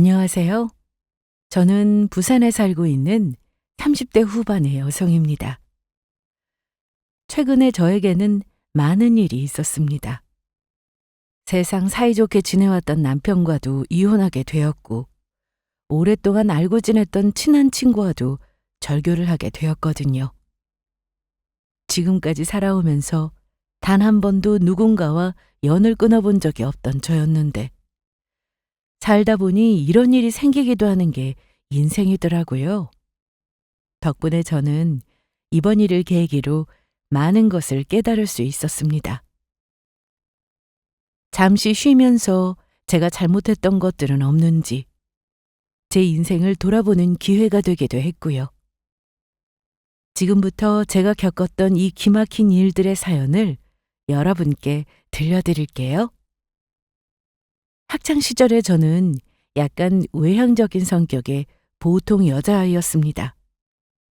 안녕하세요. 저는 부산에 살고 있는 30대 후반의 여성입니다. 최근에 저에게는 많은 일이 있었습니다. 세상 사이좋게 지내왔던 남편과도 이혼하게 되었고, 오랫동안 알고 지냈던 친한 친구와도 절교를 하게 되었거든요. 지금까지 살아오면서 단 한 번도 누군가와 연을 끊어본 적이 없던 저였는데, 살다 보니 이런 일이 생기기도 하는 게 인생이더라고요. 덕분에 저는 이번 일을 계기로 많은 것을 깨달을 수 있었습니다. 잠시 쉬면서 제가 잘못했던 것들은 없는지 제 인생을 돌아보는 기회가 되기도 했고요. 지금부터 제가 겪었던 이 기막힌 일들의 사연을 여러분께 들려드릴게요. 학창 시절에 저는 약간 외향적인 성격의 보통 여자아이였습니다.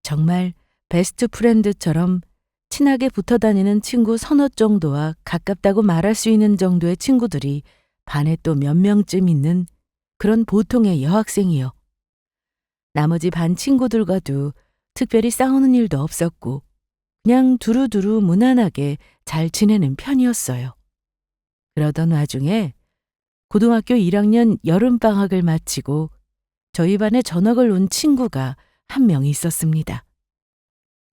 정말 베스트 프렌드처럼 친하게 붙어 다니는 친구 서너 정도와 가깝다고 말할 수 있는 정도의 친구들이 반에 또 몇 명쯤 있는 그런 보통의 여학생이요. 나머지 반 친구들과도 특별히 싸우는 일도 없었고 그냥 두루두루 무난하게 잘 지내는 편이었어요. 그러던 와중에 고등학교 1학년 여름방학을 마치고 저희 반에 전학을 온 친구가 한 명 있었습니다.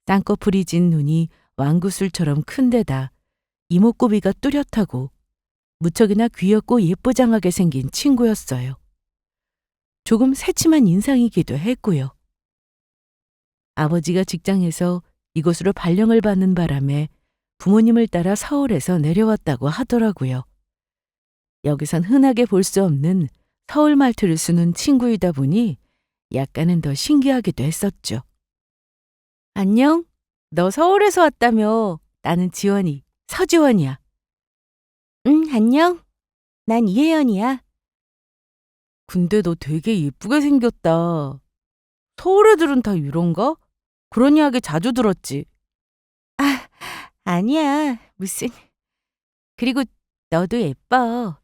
쌍꺼풀이 진 눈이 왕구슬처럼 큰 데다 이목구비가 뚜렷하고 무척이나 귀엽고 예쁘장하게 생긴 친구였어요. 조금 새침한 인상이기도 했고요. 아버지가 직장에서 이곳으로 발령을 받는 바람에 부모님을 따라 서울에서 내려왔다고 하더라고요. 여기선 흔하게 볼 수 없는 서울 말투를 쓰는 친구이다 보니 약간은 더 신기하기도 했었죠. 안녕? 너 서울에서 왔다며? 나는 지원이, 서지원이야. 응, 안녕. 난 이혜연이야. 근데 너 되게 예쁘게 생겼다. 서울 애들은 다 이런가? 그런 이야기 자주 들었지. 아, 아니야. 무슨. 그리고 너도 예뻐.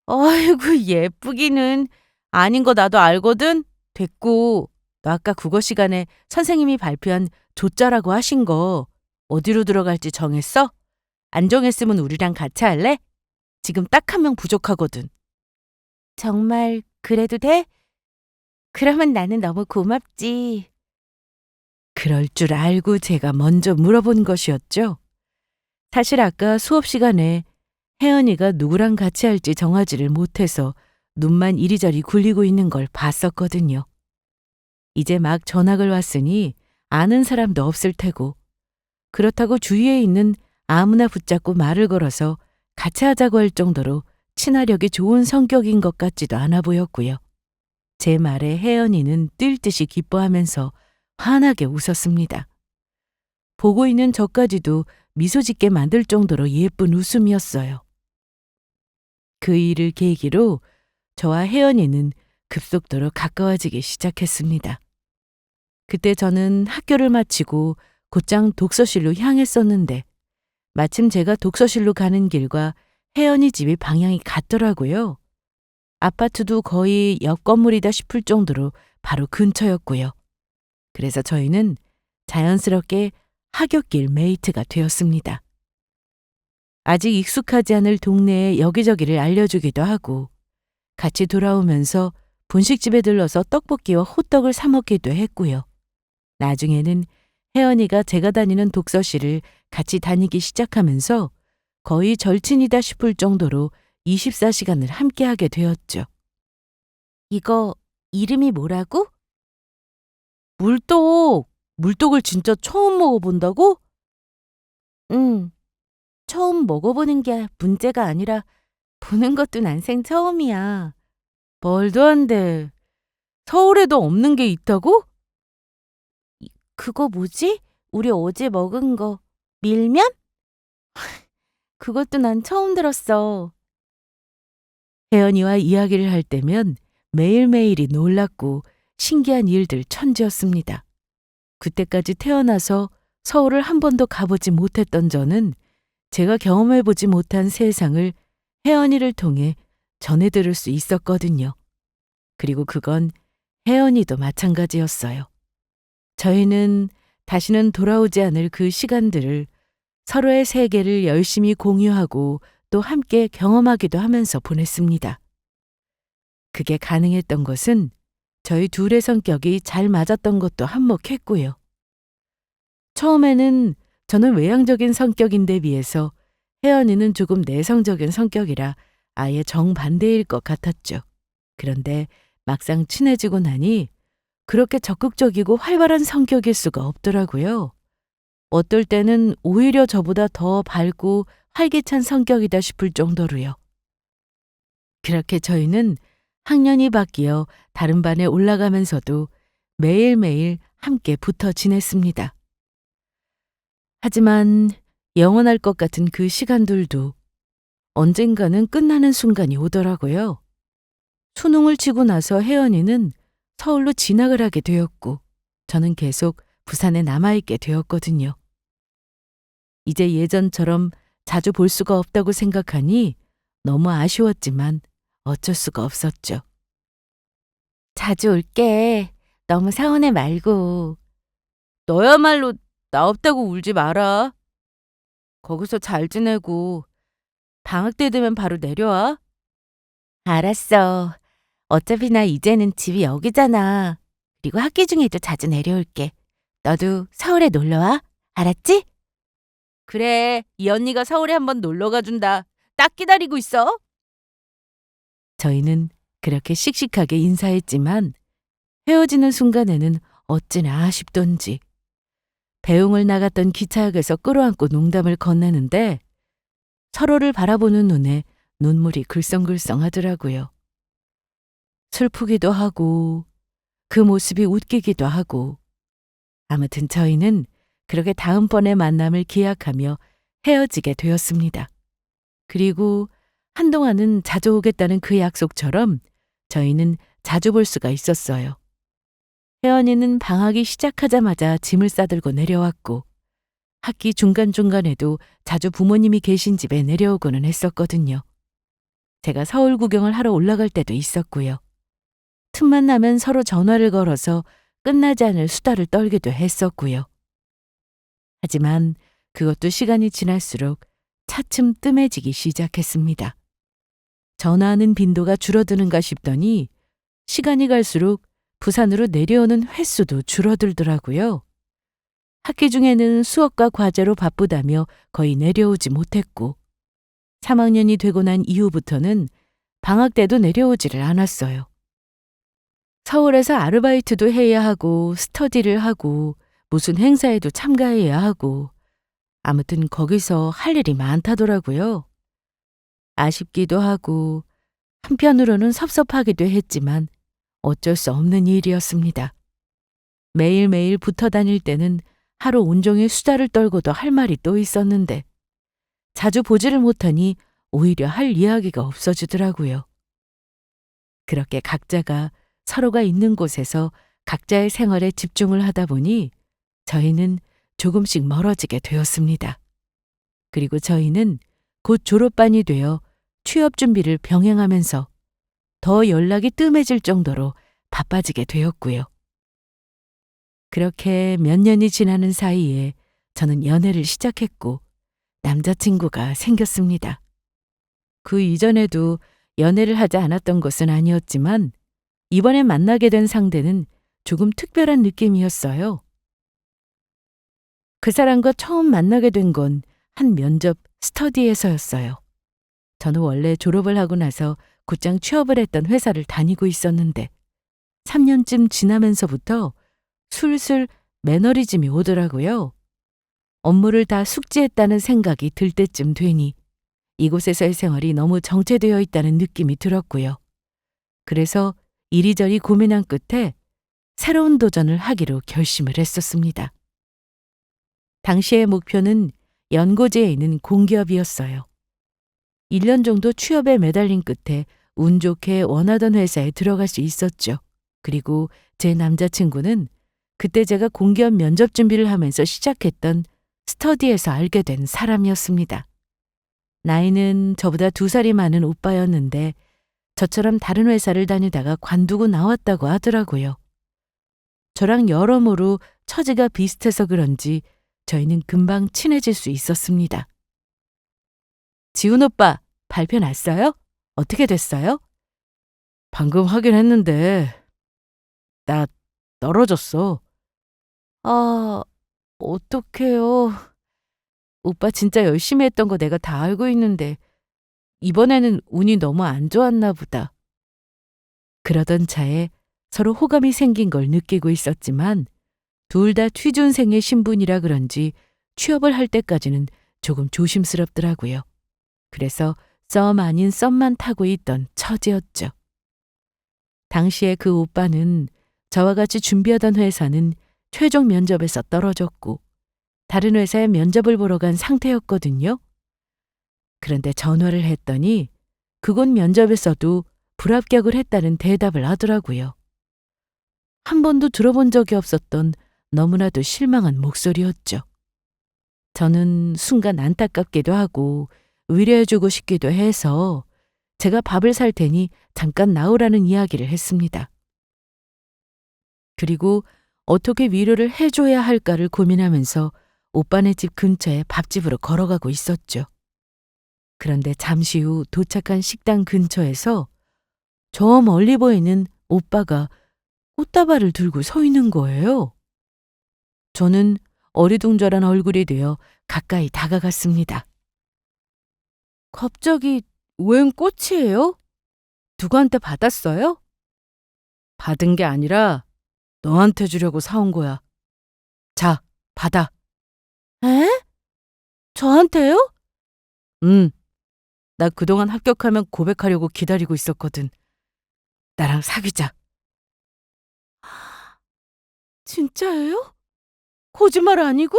어이구, 예쁘기는. 아닌 거 나도 알거든? 됐고, 너 아까 국어 시간에 선생님이 발표한 조자라고 하신 거 어디로 들어갈지 정했어? 안 정했으면 우리랑 같이 할래? 지금 딱 한 명 부족하거든. 정말 그래도 돼? 그러면 나는 너무 고맙지. 그럴 줄 알고 제가 먼저 물어본 것이었죠. 사실 아까 수업 시간에 혜연이가 누구랑 같이 할지 정하지를 못해서 눈만 이리저리 굴리고 있는 걸 봤었거든요. 이제 막 전학을 왔으니 아는 사람도 없을 테고 그렇다고 주위에 있는 아무나 붙잡고 말을 걸어서 같이 하자고 할 정도로 친화력이 좋은 성격인 것 같지도 않아 보였고요. 제 말에 혜연이는 뛸 듯이 기뻐하면서 환하게 웃었습니다. 보고 있는 저까지도 미소 짓게 만들 정도로 예쁜 웃음이었어요. 그 일을 계기로 저와 혜연이는 급속도로 가까워지기 시작했습니다. 그때 저는 학교를 마치고 곧장 독서실로 향했었는데 마침 제가 독서실로 가는 길과 혜연이 집이 방향이 같더라고요. 아파트도 거의 옆 건물이다 싶을 정도로 바로 근처였고요. 그래서 저희는 자연스럽게 하굣길 메이트가 되었습니다. 아직 익숙하지 않을 동네의 여기저기를 알려주기도 하고 같이 돌아오면서 분식집에 들러서 떡볶이와 호떡을 사 먹기도 했고요. 나중에는 혜연이가 제가 다니는 독서실을 같이 다니기 시작하면서 거의 절친이다 싶을 정도로 24시간을 함께하게 되었죠. 이거 이름이 뭐라고? 물떡! 물떡을 진짜 처음 먹어본다고? 응, 처음 먹어보는 게 문제가 아니라 보는 것도 난생 처음이야. 말도 안 돼. 서울에도 없는 게 있다고? 그거 뭐지? 우리 어제 먹은 거 밀면? 그것도 난 처음 들었어. 혜연이와 이야기를 할 때면 매일매일이 놀랍고 신기한 일들 천지였습니다. 그때까지 태어나서 서울을 한 번도 가보지 못했던 저는 제가 경험해보지 못한 세상을 혜연이를 통해 전해 들을 수 있었거든요. 그리고 그건 혜연이도 마찬가지였어요. 저희는 다시는 돌아오지 않을 그 시간들을 서로의 세계를 열심히 공유하고 또 함께 경험하기도 하면서 보냈습니다. 그게 가능했던 것은 저희 둘의 성격이 잘 맞았던 것도 한몫했고요. 처음에는 저는 외향적인 성격인데 비해서 혜연이는 조금 내성적인 성격이라 아예 정반대일 것 같았죠. 그런데 막상 친해지고 나니 그렇게 적극적이고 활발한 성격일 수가 없더라고요. 어떨 때는 오히려 저보다 더 밝고 활기찬 성격이다 싶을 정도로요. 그렇게 저희는 학년이 바뀌어 다른 반에 올라가면서도 매일매일 함께 붙어 지냈습니다. 하지만 영원할 것 같은 그 시간들도 언젠가는 끝나는 순간이 오더라고요. 수능을 치고 나서 혜연이는 서울로 진학을 하게 되었고 저는 계속 부산에 남아있게 되었거든요. 이제 예전처럼 자주 볼 수가 없다고 생각하니 너무 아쉬웠지만 어쩔 수가 없었죠. 자주 올게. 너무 서운해 말고. 너야말로 나 없다고 울지 마라. 거기서 잘 지내고 방학 때 되면 바로 내려와. 알았어. 어차피 나 이제는 집이 여기잖아. 그리고 학기 중에도 자주 내려올게. 너도 서울에 놀러와. 알았지? 그래, 이 언니가 서울에 한번 놀러 가준다. 딱 기다리고 있어. 저희는 그렇게 씩씩하게 인사했지만 헤어지는 순간에는 어찌나 아쉽던지 배웅을 나갔던 기차역에서 끌어안고 농담을 건네는데 서로를 바라보는 눈에 눈물이 글썽글썽하더라고요. 슬프기도 하고 그 모습이 웃기기도 하고 아무튼 저희는 그렇게 다음번의 만남을 기약하며 헤어지게 되었습니다. 그리고 한동안은 자주 오겠다는 그 약속처럼 저희는 자주 볼 수가 있었어요. 혜연이는 방학이 시작하자마자 짐을 싸들고 내려왔고 학기 중간중간에도 자주 부모님이 계신 집에 내려오고는 했었거든요. 제가 서울 구경을 하러 올라갈 때도 있었고요. 틈만 나면 서로 전화를 걸어서 끝나지 않을 수다를 떨기도 했었고요. 하지만 그것도 시간이 지날수록 차츰 뜸해지기 시작했습니다. 전화하는 빈도가 줄어드는가 싶더니 시간이 갈수록 부산으로 내려오는 횟수도 줄어들더라고요. 학기 중에는 수업과 과제로 바쁘다며 거의 내려오지 못했고 3학년이 되고 난 이후부터는 방학 때도 내려오지를 않았어요. 서울에서 아르바이트도 해야 하고 스터디를 하고 무슨 행사에도 참가해야 하고 아무튼 거기서 할 일이 많다더라고요. 아쉽기도 하고 한편으로는 섭섭하기도 했지만 어쩔 수 없는 일이었습니다. 매일매일 붙어 다닐 때는 하루 온종일 수다를 떨고도 할 말이 또 있었는데 자주 보지를 못하니 오히려 할 이야기가 없어지더라고요. 그렇게 각자가 서로가 있는 곳에서 각자의 생활에 집중을 하다 보니 저희는 조금씩 멀어지게 되었습니다. 그리고 저희는 곧 졸업반이 되어 취업 준비를 병행하면서 더 연락이 뜸해질 정도로 바빠지게 되었고요. 그렇게 몇 년이 지나는 사이에 저는 연애를 시작했고 남자친구가 생겼습니다. 그 이전에도 연애를 하지 않았던 것은 아니었지만 이번에 만나게 된 상대는 조금 특별한 느낌이었어요. 그 사람과 처음 만나게 된 건 한 면접 스터디에서였어요. 저는 원래 졸업을 하고 나서 곧장 취업을 했던 회사를 다니고 있었는데 3년쯤 지나면서부터 술술 매너리즘이 오더라고요. 업무를 다 숙지했다는 생각이 들 때쯤 되니 이곳에서의 생활이 너무 정체되어 있다는 느낌이 들었고요. 그래서 이리저리 고민한 끝에 새로운 도전을 하기로 결심을 했었습니다. 당시의 목표는 연고지에 있는 공기업이었어요. 1년 정도 취업에 매달린 끝에 운 좋게 원하던 회사에 들어갈 수 있었죠. 그리고 제 남자친구는 그때 제가 공기업 면접 준비를 하면서 시작했던 스터디에서 알게 된 사람이었습니다. 나이는 저보다 2살이 많은 오빠였는데 저처럼 다른 회사를 다니다가 관두고 나왔다고 하더라고요. 저랑 여러모로 처지가 비슷해서 그런지 저희는 금방 친해질 수 있었습니다. 지훈 오빠, 발표 났어요? 어떻게 됐어요? 방금 확인했는데 나 떨어졌어. 아, 어떡해요. 오빠 진짜 열심히 했던 거 내가 다 알고 있는데 이번에는 운이 너무 안 좋았나 보다. 그러던 차에 서로 호감이 생긴 걸 느끼고 있었지만 둘 다 취준생의 신분이라 그런지 취업을 할 때까지는 조금 조심스럽더라고요. 그래서 썸 아닌 썸만 타고 있던 처지였죠. 당시에 그 오빠는 저와 같이 준비하던 회사는 최종 면접에서 떨어졌고 다른 회사에 면접을 보러 간 상태였거든요. 그런데 전화를 했더니 그곳 면접에서도 불합격을 했다는 대답을 하더라고요. 한 번도 들어본 적이 없었던 너무나도 실망한 목소리였죠. 저는 순간 안타깝기도 하고 위로해주고 싶기도 해서 제가 밥을 살 테니 잠깐 나오라는 이야기를 했습니다. 그리고 어떻게 위로를 해줘야 할까를 고민하면서 오빠네 집 근처에 밥집으로 걸어가고 있었죠. 그런데 잠시 후 도착한 식당 근처에서 저 멀리 보이는 오빠가 꽃다발을 들고 서 있는 거예요. 저는 어리둥절한 얼굴이 되어 가까이 다가갔습니다. 갑자기 웬 꽃이에요? 누구한테 받았어요? 받은 게 아니라 너한테 주려고 사온 거야. 자, 받아. 에? 저한테요? 응. 나 그동안 합격하면 고백하려고 기다리고 있었거든. 나랑 사귀자. 진짜예요? 거짓말 아니고?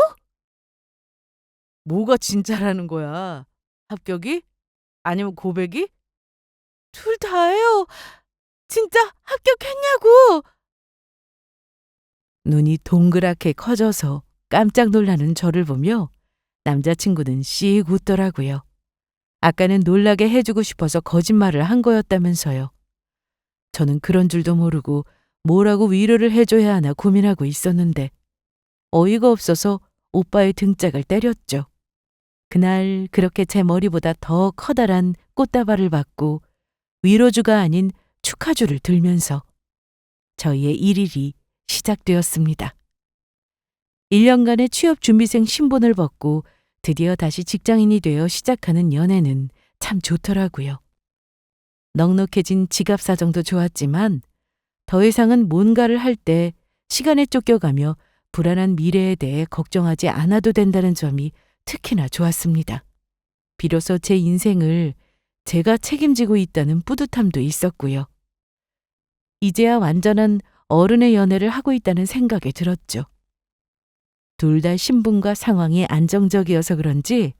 뭐가 진짜라는 거야? 합격이? 아니면 고백이? 둘 다예요. 진짜 합격했냐고. 눈이 동그랗게 커져서 깜짝 놀라는 저를 보며 남자친구는 씩 웃더라고요. 아까는 놀라게 해주고 싶어서 거짓말을 한 거였다면서요. 저는 그런 줄도 모르고 뭐라고 위로를 해줘야 하나 고민하고 있었는데 어이가 없어서 오빠의 등짝을 때렸죠. 그날 그렇게 제 머리보다 더 커다란 꽃다발을 받고 위로주가 아닌 축하주를 들면서 저희의 일일이 시작되었습니다. 1년간의 취업준비생 신분을 벗고 드디어 다시 직장인이 되어 시작하는 연애는 참 좋더라고요. 넉넉해진 지갑 사정도 좋았지만 더 이상은 뭔가를 할 때 시간에 쫓겨가며 불안한 미래에 대해 걱정하지 않아도 된다는 점이 특히나 좋았습니다. 비로소 제 인생을 제가 책임지고 있다는 뿌듯함도 있었고요. 이제야 완전한 어른의 연애를 하고 있다는 생각이 들었죠. 둘 다 신분과 상황이 안정적이어서 그런지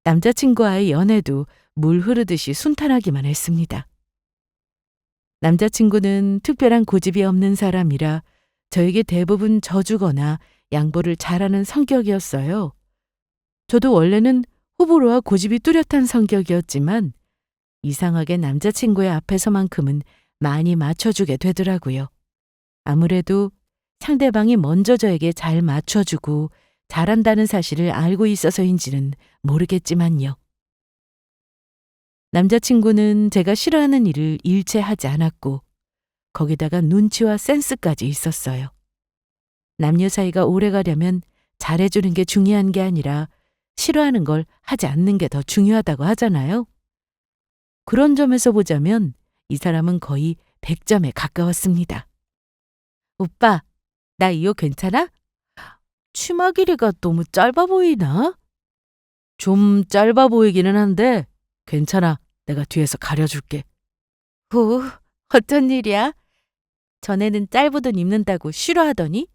남자친구와의 연애도 물 흐르듯이 순탄하기만 했습니다. 남자친구는 특별한 고집이 없는 사람이라 저에게 대부분 져주거나 양보를 잘하는 성격이었어요. 저도 원래는 호불호와 고집이 뚜렷한 성격이었지만 이상하게 남자친구의 앞에서만큼은 많이 맞춰주게 되더라고요. 아무래도 상대방이 먼저 저에게 잘 맞춰주고 잘한다는 사실을 알고 있어서인지는 모르겠지만요. 남자친구는 제가 싫어하는 일을 일체 하지 않았고 거기다가 눈치와 센스까지 있었어요. 남녀 사이가 오래 가려면 잘해주는 게 중요한 게 아니라 싫어하는 걸 하지 않는 게 더 중요하다고 하잖아요. 그런 점에서 보자면 이 사람은 거의 100점에 가까웠습니다. 오빠, 나 이 옷 괜찮아? 치마 길이가 너무 짧아 보이나? 좀 짧아 보이기는 한데 괜찮아. 내가 뒤에서 가려줄게. 오, 어쩐 일이야? 전에는 짧은 옷 입는다고 싫어하더니?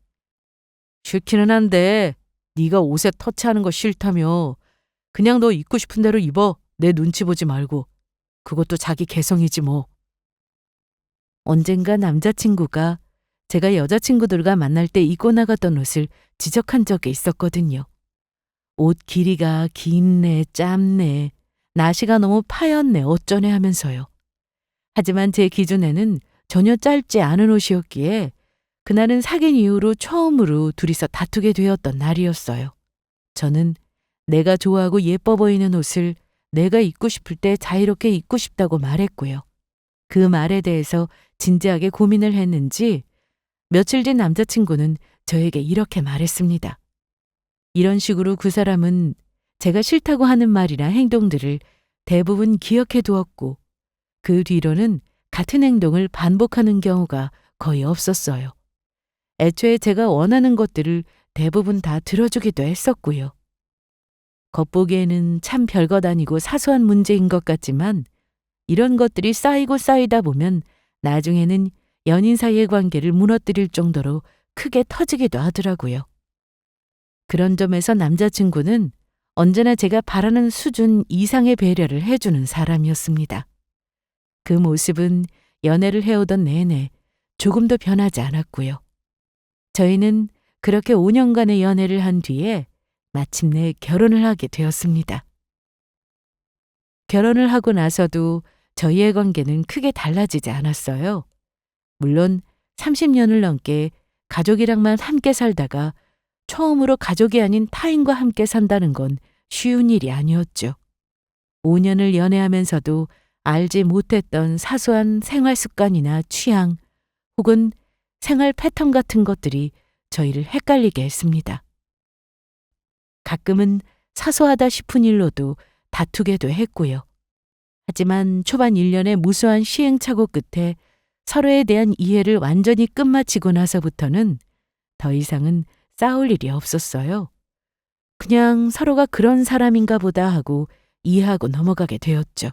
싫기는 한데 네가 옷에 터치하는 거 싫다며. 그냥 너 입고 싶은 대로 입어. 내 눈치 보지 말고. 그것도 자기 개성이지 뭐. 언젠가 남자친구가 제가 여자친구들과 만날 때 입고 나갔던 옷을 지적한 적이 있었거든요. 옷 길이가 긴네, 짧네, 나시가 너무 파였네, 어쩌네 하면서요. 하지만 제 기준에는 전혀 짧지 않은 옷이었기에 그날은 사귄 이후로 처음으로 둘이서 다투게 되었던 날이었어요. 저는 내가 좋아하고 예뻐 보이는 옷을 내가 입고 싶을 때 자유롭게 입고 싶다고 말했고요. 그 말에 대해서 진지하게 고민을 했는지 며칠 뒤 남자친구는 저에게 이렇게 말했습니다. 이런 식으로 그 사람은 제가 싫다고 하는 말이나 행동들을 대부분 기억해 두었고 그 뒤로는 같은 행동을 반복하는 경우가 거의 없었어요. 애초에 제가 원하는 것들을 대부분 다 들어주기도 했었고요. 겉보기에는 참 별것 아니고 사소한 문제인 것 같지만 이런 것들이 쌓이고 쌓이다 보면 나중에는 연인 사이의 관계를 무너뜨릴 정도로 크게 터지기도 하더라고요. 그런 점에서 남자친구는 언제나 제가 바라는 수준 이상의 배려를 해주는 사람이었습니다. 그 모습은 연애를 해오던 내내 조금도 변하지 않았고요. 저희는 그렇게 5년간의 연애를 한 뒤에 마침내 결혼을 하게 되었습니다. 결혼을 하고 나서도 저희의 관계는 크게 달라지지 않았어요. 물론 30년을 넘게 가족이랑만 함께 살다가 처음으로 가족이 아닌 타인과 함께 산다는 건 쉬운 일이 아니었죠. 5년을 연애하면서도 알지 못했던 사소한 생활 습관이나 취향 혹은 생활 패턴 같은 것들이 저희를 헷갈리게 했습니다. 가끔은 사소하다 싶은 일로도 다투게도 했고요. 하지만 초반 1년의 무수한 시행착오 끝에 서로에 대한 이해를 완전히 끝마치고 나서부터는 더 이상은 싸울 일이 없었어요. 그냥 서로가 그런 사람인가 보다 하고 이해하고 넘어가게 되었죠.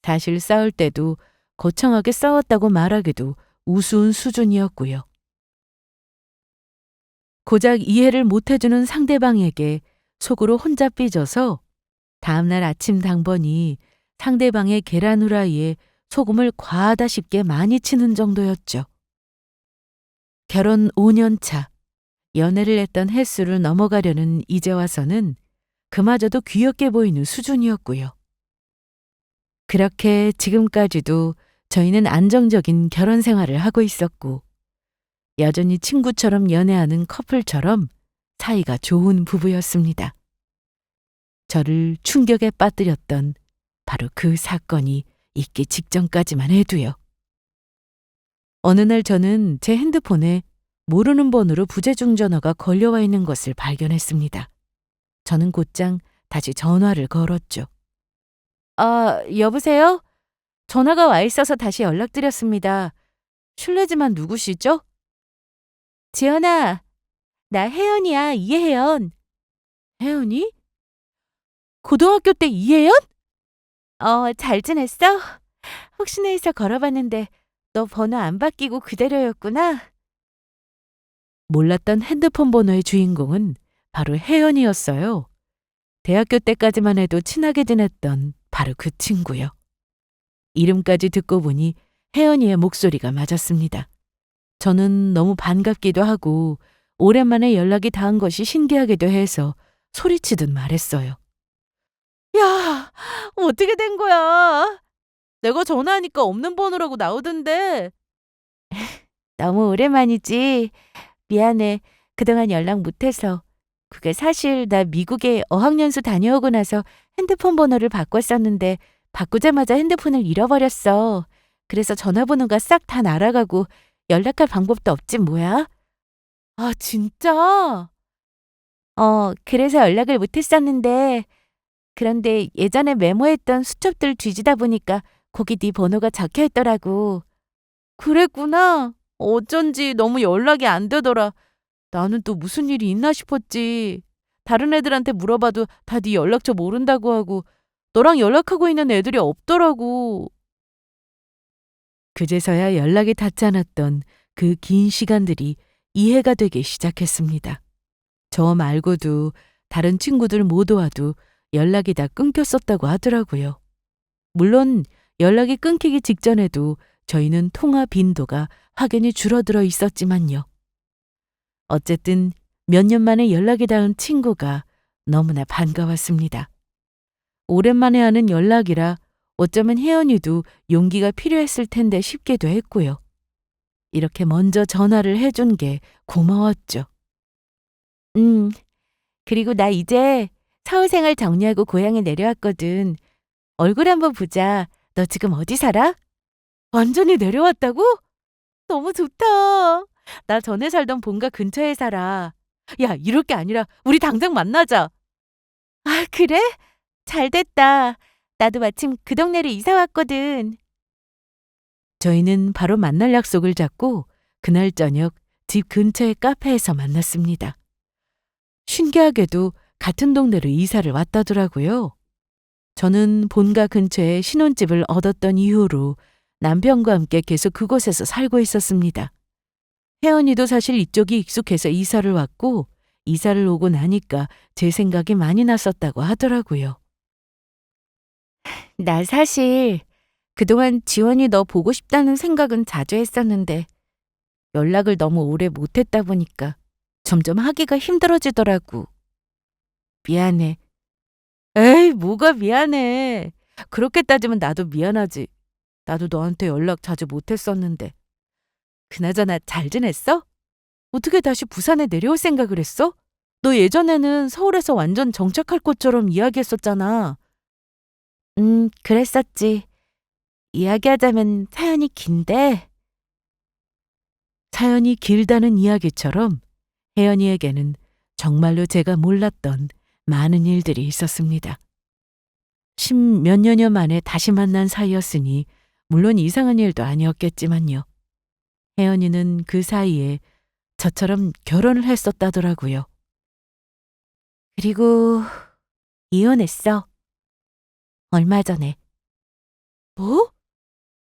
사실 싸울 때도 거창하게 싸웠다고 말하기도 우스운 수준이었고요. 고작 이해를 못해주는 상대방에게 속으로 혼자 삐져서 다음날 아침 당번이 상대방의 계란 후라이에 소금을 과하다 싶게 많이 치는 정도였죠. 결혼 5년 차, 연애를 했던 횟수를 넘어가려는 이제 와서는 그마저도 귀엽게 보이는 수준이었고요. 그렇게 지금까지도 저희는 안정적인 결혼 생활을 하고 있었고 여전히 친구처럼 연애하는 커플처럼 사이가 좋은 부부였습니다. 저를 충격에 빠뜨렸던 바로 그 사건이 있기 직전까지만 해도요. 어느 날 저는 제 핸드폰에 모르는 번호로 부재중 전화가 걸려와 있는 것을 발견했습니다. 저는 곧장 다시 전화를 걸었죠. 여보세요? 전화가 와 있어서 다시 연락드렸습니다. 실례지만 누구시죠? 지연아, 나 혜연이야, 이혜연. 혜연이? 고등학교 때 이혜연? 잘 지냈어? 혹시나 해서 걸어봤는데 너 번호 안 바뀌고 그대로였구나. 몰랐던 핸드폰 번호의 주인공은 바로 혜연이었어요. 대학교 때까지만 해도 친하게 지냈던 바로 그 친구요. 이름까지 듣고 보니 혜연이의 목소리가 맞았습니다. 저는 너무 반갑기도 하고 오랜만에 연락이 닿은 것이 신기하기도 해서 소리치듯 말했어요. 야, 어떻게 된 거야? 내가 전화하니까 없는 번호라고 나오던데. 너무 오랜만이지. 미안해. 그동안 연락 못해서. 그게 사실 나 미국에 어학연수 다녀오고 나서 핸드폰 번호를 바꿨었는데 바꾸자마자 핸드폰을 잃어버렸어. 그래서 전화번호가 싹 다 날아가고 연락할 방법도 없지 뭐야? 아, 진짜? 그래서 연락을 못했었는데 그런데 예전에 메모했던 수첩들 뒤지다 보니까 거기 네 번호가 적혀 있더라고. 그랬구나. 어쩐지 너무 연락이 안 되더라. 나는 또 무슨 일이 있나 싶었지. 다른 애들한테 물어봐도 다 네 연락처 모른다고 하고 너랑 연락하고 있는 애들이 없더라고. 그제서야 연락이 닿지 않았던 그 긴 시간들이 이해가 되기 시작했습니다. 저 말고도 다른 친구들 모두와도 연락이 다 끊겼었다고 하더라고요. 물론 연락이 끊기기 직전에도 저희는 통화 빈도가 확연히 줄어들어 있었지만요. 어쨌든 몇 년 만에 연락이 닿은 친구가 너무나 반가웠습니다. 오랜만에 하는 연락이라 어쩌면 혜연이도 용기가 필요했을 텐데 싶기도 했고요. 이렇게 먼저 전화를 해준 게 고마웠죠. 그리고 나 이제 서울 생활 정리하고 고향에 내려왔거든. 얼굴 한번 보자. 너 지금 어디 살아? 완전히 내려왔다고? 너무 좋다. 나 전에 살던 본가 근처에 살아. 야, 이럴 게 아니라 우리 당장 만나자. 아, 그래? 잘 됐다. 나도 마침 그 동네로 이사 왔거든. 저희는 바로 만날 약속을 잡고 그날 저녁 집 근처의 카페에서 만났습니다. 신기하게도 같은 동네로 이사를 왔다더라고요. 저는 본가 근처에 신혼집을 얻었던 이후로 남편과 함께 계속 그곳에서 살고 있었습니다. 혜연이도 사실 이쪽이 익숙해서 이사를 왔고 이사를 오고 나니까 제 생각이 많이 났었다고 하더라고요. 나 사실 그동안 지원이 너 보고 싶다는 생각은 자주 했었는데 연락을 너무 오래 못했다 보니까 점점 하기가 힘들어지더라고. 미안해. 에이, 뭐가 미안해. 그렇게 따지면 나도 미안하지. 나도 너한테 연락 자주 못했었는데. 그나저나 잘 지냈어? 어떻게 다시 부산에 내려올 생각을 했어? 너 예전에는 서울에서 완전 정착할 것처럼 이야기했었잖아. 그랬었지. 이야기하자면 사연이 긴데. 사연이 길다는 이야기처럼 혜연이에게는 정말로 제가 몰랐던 많은 일들이 있었습니다. 10몇 년여 만에 다시 만난 사이였으니 물론 이상한 일도 아니었겠지만요. 혜연이는 그 사이에 저처럼 결혼을 했었다더라고요. 그리고 이혼했어. 얼마 전에. 뭐?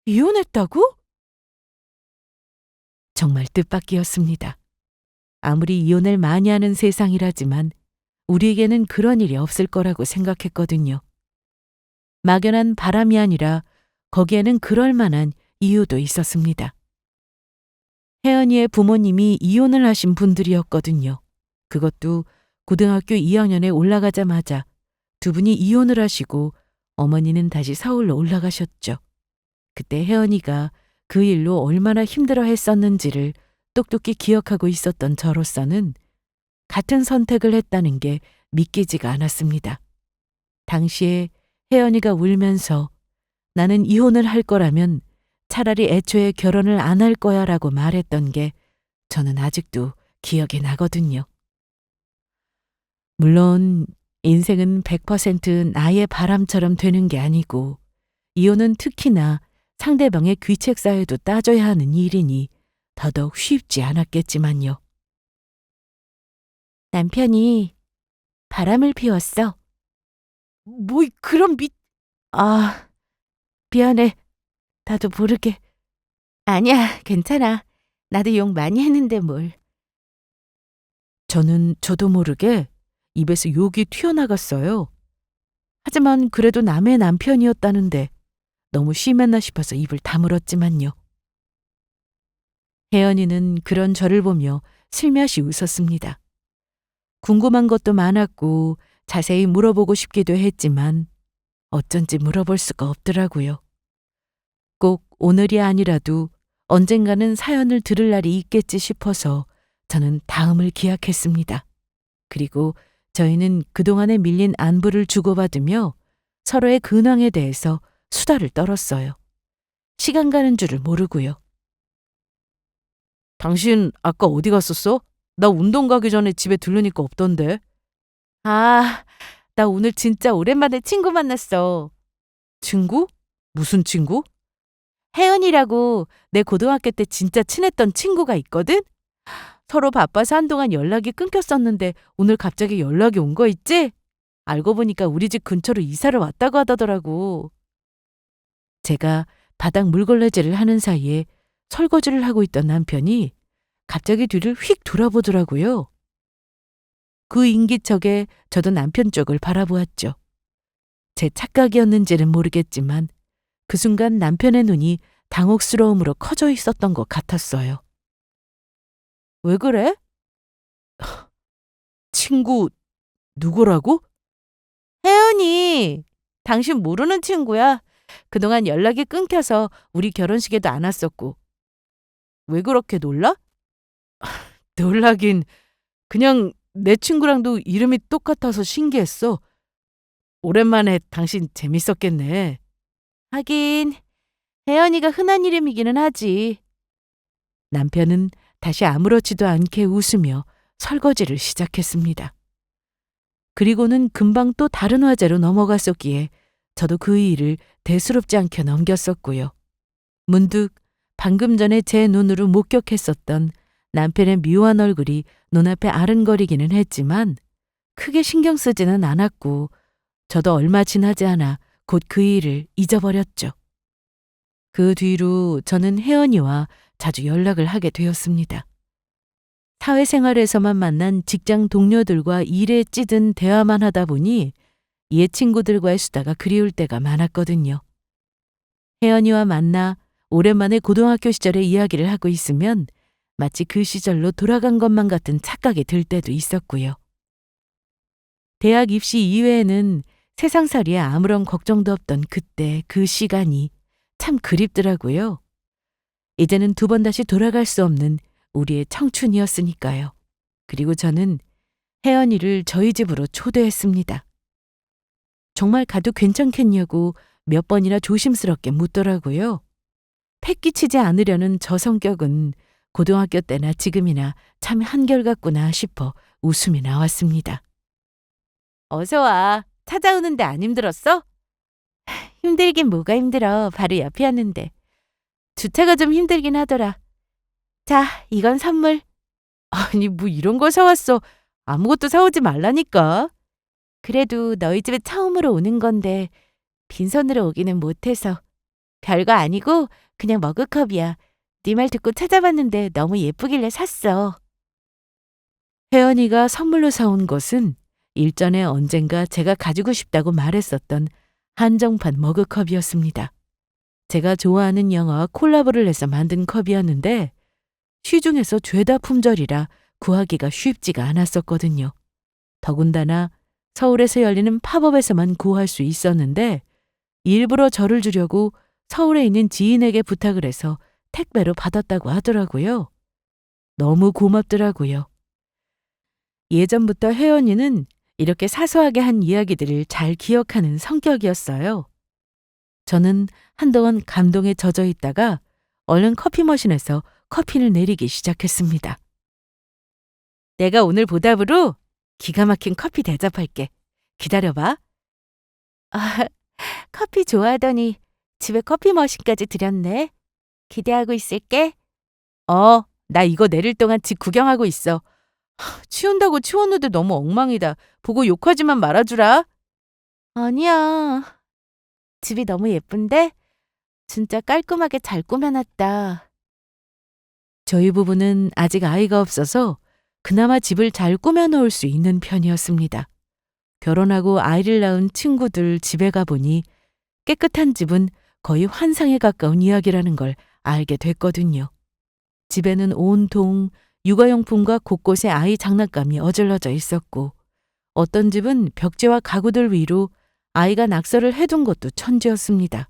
이혼했다고? 정말 뜻밖이었습니다. 아무리 이혼을 많이 하는 세상이라지만 우리에게는 그런 일이 없을 거라고 생각했거든요. 막연한 바람이 아니라 거기에는 그럴 만한 이유도 있었습니다. 혜연이의 부모님이 이혼을 하신 분들이었거든요. 그것도 고등학교 2학년에 올라가자마자 두 분이 이혼을 하시고 어머니는 다시 서울로 올라가셨죠. 그때 혜연이가 그 일로 얼마나 힘들어 했었는지를 똑똑히 기억하고 있었던 저로서는 같은 선택을 했다는 게 믿기지가 않았습니다. 당시에 혜연이가 울면서 나는 이혼을 할 거라면 차라리 애초에 결혼을 안 할 거야 라고 말했던 게 저는 아직도 기억이 나거든요. 물론 인생은 100% 나의 바람처럼 되는 게 아니고 이혼은 특히나 상대방의 귀책사에도 따져야 하는 일이니 더더욱 쉽지 않았겠지만요. 남편이 바람을 피웠어. 뭐 그런 아, 미안해. 나도 모르게. 아니야, 괜찮아. 나도 욕 많이 했는데 뭘. 저도 모르게 입에서 욕이 튀어나갔어요. 하지만 그래도 남의 남편이었다는데 너무 심했나 싶어서 입을 다물었지만요. 혜연이는 그런 저를 보며 슬며시 웃었습니다. 궁금한 것도 많았고 자세히 물어보고 싶기도 했지만 어쩐지 물어볼 수가 없더라고요. 꼭 오늘이 아니라도 언젠가는 사연을 들을 날이 있겠지 싶어서 저는 다음을 기약했습니다. 그리고 저희는 그동안에 밀린 안부를 주고받으며 서로의 근황에 대해서 수다를 떨었어요. 시간 가는 줄을 모르고요. 당신 아까 어디 갔었어? 나 운동 가기 전에 집에 들르니까 없던데. 아, 나 오늘 진짜 오랜만에 친구 만났어. 친구? 무슨 친구? 혜연이라고 내 고등학교 때 진짜 친했던 친구가 있거든? 서로 바빠서 한동안 연락이 끊겼었는데 오늘 갑자기 연락이 온 거 있지? 알고 보니까 우리 집 근처로 이사를 왔다고 하더라고. 제가 바닥 물걸레질을 하는 사이에 설거지를 하고 있던 남편이 갑자기 뒤를 휙 돌아보더라고요. 그 인기척에 저도 남편 쪽을 바라보았죠. 제 착각이었는지는 모르겠지만 그 순간 남편의 눈이 당혹스러움으로 커져 있었던 것 같았어요. 왜 그래? 친구 누구라고? 혜연이. 당신 모르는 친구야. 그동안 연락이 끊겨서 우리 결혼식에도 안 왔었고. 왜 그렇게 놀라? 놀라긴 그냥 내 친구랑도 이름이 똑같아서 신기했어. 오랜만에 당신 재밌었겠네. 하긴 혜연이가 흔한 이름이기는 하지. 남편은 다시 아무렇지도 않게 웃으며 설거지를 시작했습니다. 그리고는 금방 또 다른 화제로 넘어갔었기에 저도 그 일을 대수롭지 않게 넘겼었고요. 문득 방금 전에 제 눈으로 목격했었던 남편의 묘한 얼굴이 눈앞에 아른거리기는 했지만 크게 신경 쓰지는 않았고 저도 얼마 지나지 않아 곧 그 일을 잊어버렸죠. 그 뒤로 저는 혜연이와 자주 연락을 하게 되었습니다. 사회생활에서만 만난 직장 동료들과 일에 찌든 대화만 하다 보니 옛 친구들과의 수다가 그리울 때가 많았거든요. 혜연이와 만나 오랜만에 고등학교 시절의 이야기를 하고 있으면 마치 그 시절로 돌아간 것만 같은 착각이 들 때도 있었고요. 대학 입시 이외에는 세상살이에 아무런 걱정도 없던 그때 그 시간이 참 그립더라고요. 이제는 두 번 다시 돌아갈 수 없는 우리의 청춘이었으니까요. 그리고 저는 혜연이를 저희 집으로 초대했습니다. 정말 가도 괜찮겠냐고 몇 번이나 조심스럽게 묻더라고요. 패기치지 않으려는 저 성격은 고등학교 때나 지금이나 참 한결같구나 싶어 웃음이 나왔습니다. 어서 와. 찾아오는데 안 힘들었어? 힘들긴 뭐가 힘들어. 바로 옆이었는데. 주차가 좀 힘들긴 하더라. 자, 이건 선물. 아니, 뭐 이런 걸 사왔어. 아무것도 사오지 말라니까. 그래도 너희 집에 처음으로 오는 건데 빈손으로 오기는 못해서. 별거 아니고 그냥 머그컵이야. 네 말 듣고 찾아봤는데 너무 예쁘길래 샀어. 혜연이가 선물로 사온 것은 일전에 언젠가 제가 가지고 싶다고 말했었던 한정판 머그컵이었습니다. 제가 좋아하는 영화와 콜라보를 해서 만든 컵이었는데 시중에서 죄다 품절이라 구하기가 쉽지가 않았었거든요. 더군다나 서울에서 열리는 팝업에서만 구할 수 있었는데 일부러 저를 주려고 서울에 있는 지인에게 부탁을 해서 택배로 받았다고 하더라고요. 너무 고맙더라고요. 예전부터 혜연이는 이렇게 사소하게 한 이야기들을 잘 기억하는 성격이었어요. 저는 한동안 감동에 젖어 있다가 얼른 커피 머신에서 커피를 내리기 시작했습니다. 내가 오늘 보답으로 기가 막힌 커피 대접할게. 기다려봐. 아, 커피 좋아하더니 집에 커피 머신까지 들였네. 기대하고 있을게. 나 이거 내릴 동안 집 구경하고 있어. 치운다고 치웠는데 너무 엉망이다. 보고 욕하지만 말아주라. 아니야. 집이 너무 예쁜데? 진짜 깔끔하게 잘 꾸며놨다. 저희 부부는 아직 아이가 없어서 그나마 집을 잘 꾸며놓을 수 있는 편이었습니다. 결혼하고 아이를 낳은 친구들 집에 가보니 깨끗한 집은 거의 환상에 가까운 이야기라는 걸 알게 됐거든요. 집에는 온통 육아용품과 곳곳에 아이 장난감이 어질러져 있었고 어떤 집은 벽지와 가구들 위로 아이가 낙서를 해둔 것도 천지였습니다.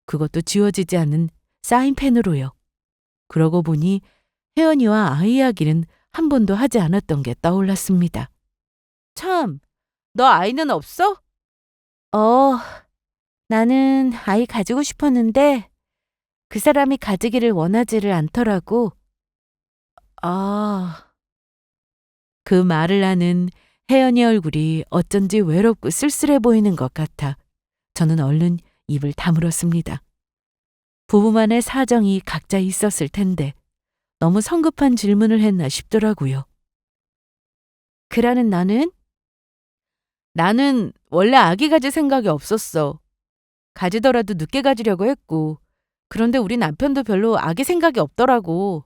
그것도 지워지지 않는 사인펜으로요. 그러고 보니 혜연이와 아이 이야기는 한 번도 하지 않았던 게 떠올랐습니다. 참, 너 아이는 없어? 나는 아이 가지고 싶었는데 그 사람이 가지기를 원하지를 않더라고. 그 말을 하는 혜연이 얼굴이 어쩐지 외롭고 쓸쓸해 보이는 것 같아 저는 얼른 입을 다물었습니다. 부부만의 사정이 각자 있었을 텐데 너무 성급한 질문을 했나 싶더라고요. 그러는 너는? 나는 원래 아기 가질 생각이 없었어. 가지더라도 늦게 가지려고 했고 그런데 우리 남편도 별로 아기 생각이 없더라고.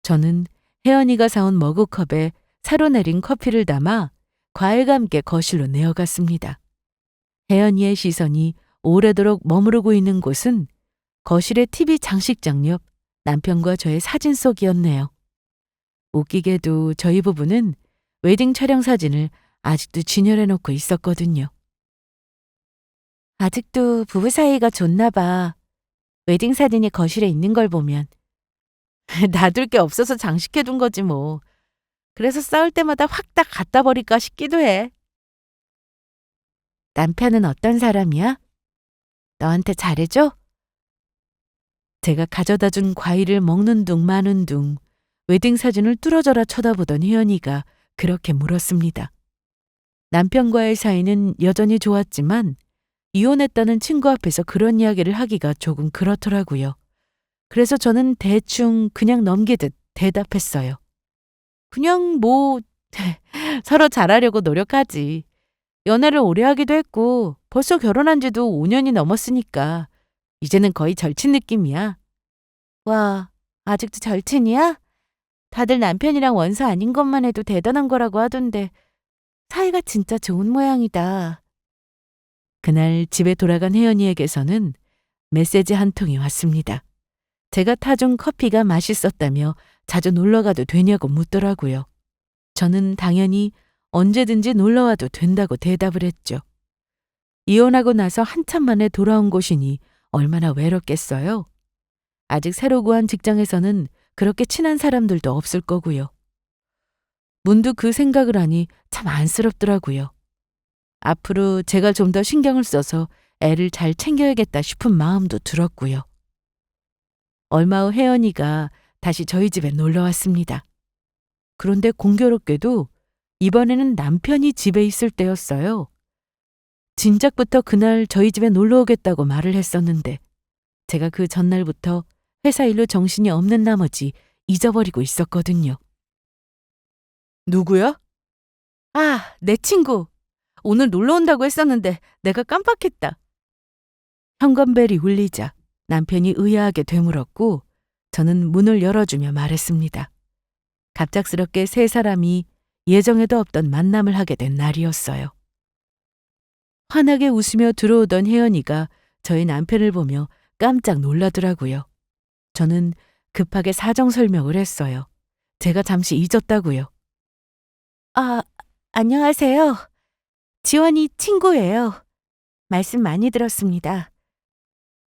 저는 혜연이가 사온 머그컵에 새로 내린 커피를 담아 과일과 함께 거실로 내어갔습니다. 혜연이의 시선이 오래도록 머무르고 있는 곳은 거실의 TV 장식장 옆 남편과 저의 사진 속이었네요. 웃기게도 저희 부부는 웨딩 촬영 사진을 아직도 진열해 놓고 있었거든요. 아직도 부부 사이가 좋나 봐. 웨딩 사진이 거실에 있는 걸 보면. 놔둘 게 없어서 장식해둔 거지 뭐. 그래서 싸울 때마다 확 딱 갖다 버릴까 싶기도 해. 남편은 어떤 사람이야? 너한테 잘해줘? 제가 가져다 준 과일을 먹는 둥 마는 둥 웨딩 사진을 뚫어져라 쳐다보던 혜연이가 그렇게 물었습니다. 남편과의 사이는 여전히 좋았지만 이혼했다는 친구 앞에서 그런 이야기를 하기가 조금 그렇더라고요. 그래서 저는 대충 그냥 넘기듯 대답했어요. 그냥 뭐 서로 잘하려고 노력하지. 연애를 오래 하기도 했고 벌써 결혼한 지도 5년이 넘었으니까 이제는 거의 절친 느낌이야. 와, 아직도 절친이야? 다들 남편이랑 원수 아닌 것만 해도 대단한 거라고 하던데 사이가 진짜 좋은 모양이다. 그날 집에 돌아간 혜연이에게서는 메시지 한 통이 왔습니다. 제가 타준 커피가 맛있었다며 자주 놀러가도 되냐고 묻더라고요. 저는 당연히 언제든지 놀러와도 된다고 대답을 했죠. 이혼하고 나서 한참 만에 돌아온 곳이니 얼마나 외롭겠어요. 아직 새로 구한 직장에서는 그렇게 친한 사람들도 없을 거고요. 문득 그 생각을 하니 참 안쓰럽더라고요. 앞으로 제가 좀 더 신경을 써서 애를 잘 챙겨야겠다 싶은 마음도 들었고요. 얼마 후 혜연이가 다시 저희 집에 놀러 왔습니다. 그런데 공교롭게도 이번에는 남편이 집에 있을 때였어요. 진작부터 그날 저희 집에 놀러 오겠다고 말을 했었는데 제가 그 전날부터 회사 일로 정신이 없는 나머지 잊어버리고 있었거든요. 누구야? 아, 내 친구. 오늘 놀러 온다고 했었는데 내가 깜빡했다. 현관벨이 울리자 남편이 의아하게 되물었고 저는 문을 열어주며 말했습니다. 갑작스럽게 세 사람이 예정에도 없던 만남을 하게 된 날이었어요. 환하게 웃으며 들어오던 혜연이가 저희 남편을 보며 깜짝 놀라더라고요. 저는 급하게 사정 설명을 했어요. 제가 잠시 잊었다고요. 아, 안녕하세요. 지원이 친구예요. 말씀 많이 들었습니다.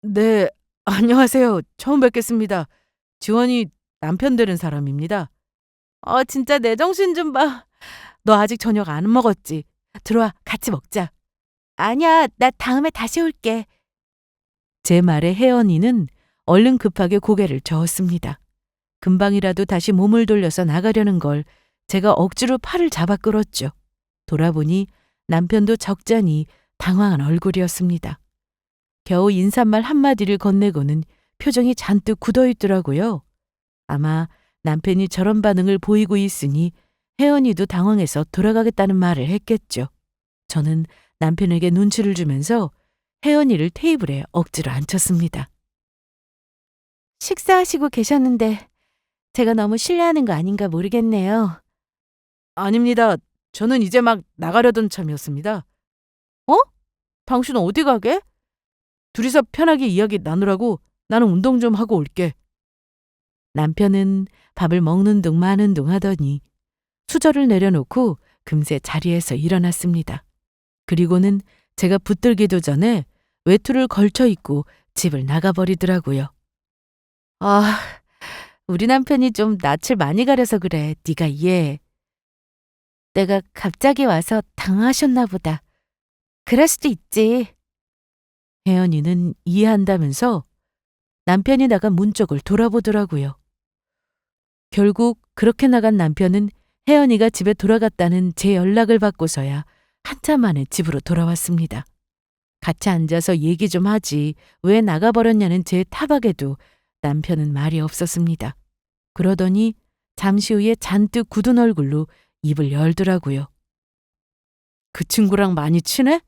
네, 안녕하세요. 처음 뵙겠습니다. 지원이 남편 되는 사람입니다. 진짜 내 정신 좀 봐. 너 아직 저녁 안 먹었지? 들어와, 같이 먹자. 아니야, 나 다음에 다시 올게. 제 말에 혜연이는 얼른 급하게 고개를 저었습니다. 금방이라도 다시 몸을 돌려서 나가려는 걸 제가 억지로 팔을 잡아 끌었죠. 돌아보니 남편도 적잖이 당황한 얼굴이었습니다. 겨우 인사말 한마디를 건네고는 표정이 잔뜩 굳어있더라고요. 아마 남편이 저런 반응을 보이고 있으니 혜연이도 당황해서 돌아가겠다는 말을 했겠죠. 저는 남편에게 눈치를 주면서 혜연이를 테이블에 억지로 앉혔습니다. 식사하시고 계셨는데 제가 너무 실례하는 거 아닌가 모르겠네요. 아닙니다. 저는 이제 막 나가려던 참이었습니다. 어? 당신 어디 가게? 둘이서 편하게 이야기 나누라고. 나는 운동 좀 하고 올게. 남편은 밥을 먹는 둥 마는 둥 하더니 수저를 내려놓고 금세 자리에서 일어났습니다. 그리고는 제가 붙들기도 전에 외투를 걸쳐 입고 집을 나가버리더라고요. 아, 우리 남편이 좀 낯을 많이 가려서 그래. 네가 이해해. 내가 갑자기 와서 당황하셨나 보다. 그럴 수도 있지. 혜연이는 이해한다면서 남편이 나간 문 쪽을 돌아보더라고요. 결국 그렇게 나간 남편은 혜연이가 집에 돌아갔다는 제 연락을 받고서야 한참 만에 집으로 돌아왔습니다. 같이 앉아서 얘기 좀 하지 왜 나가버렸냐는 제 타박에도 남편은 말이 없었습니다. 그러더니 잠시 후에 잔뜩 굳은 얼굴로 입을 열더라고요. 그 친구랑 많이 친해?